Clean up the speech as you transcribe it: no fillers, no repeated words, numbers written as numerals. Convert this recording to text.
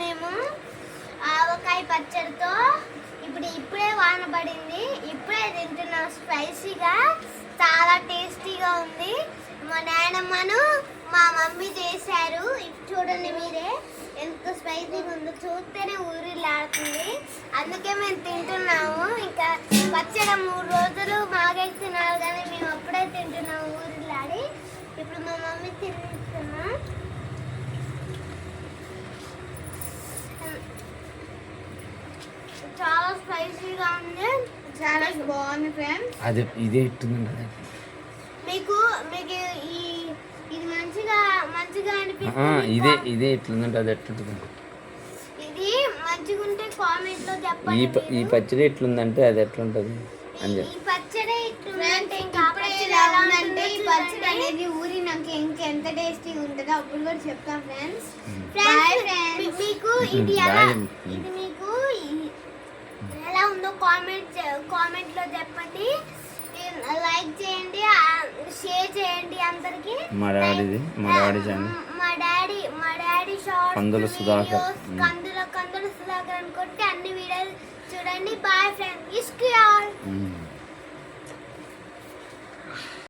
మేము ఆవకాయ పచ్చడితో ఇప్పుడే వాన పడింది, ఇప్పుడే తింటున్నాం. స్పైసీగా చాలా టేస్టీగా ఉంది. మా నాయనమ్మను మా మమ్మీ చేశారు. చూడండి మీరే ఎంత స్పైసీగా ఉందో, చూస్తేనే ఊరిల్లాడుతుంది. అందుకే మేము తింటున్నాము. ఇంకా పచ్చడి 3 రోజులు మాగైతే తినాలి, కానీ మేము అప్పుడే తింటున్నాము ఊరిల్లాడి. ఇప్పుడు మా మమ్మీ తినిస్తున్నా. చాలా స్పైసీగా ఉంది, చాలా బాగుంది ఫ్రెండ్స్. అది ఇదే ఇట్టుందండి. మీకు మీకు ఇది మంచిగా అనిపిస్తుంది. ఇదే ఇట్లుందంటే అది ఎట్లుంటుంది. ఇది మంచిగా ఉంటే కామెంట్ లో చెప్పండి. ఈ పచ్చడి ఎట్లుందంటే అది ఎట్లుంటది అని చెప్పి. ఈ పచ్చడి ఇట్లుందంటే ఇంకా ఉందంటే ఈ పచ్చడి అనేది ఊరినాక ఇంకెంత టేస్టీ ఉంటుందో అప్పుడు కూడా చెప్తాం ఫ్రెండ్స్. మీకు ఇది మీకు ఎలా ఉందో కామెంట్ లో చెప్పండి. లైక్ చేయండి, షేర్ చేయండి అందరికి. మా డాడీ ఛానల్ మా డాడీ షార్ట్ కందుల సుధాకర్ కందుల సుధాకర్ అని కొట్టి అన్ని వీడియోలు చూడండి. Bye friends.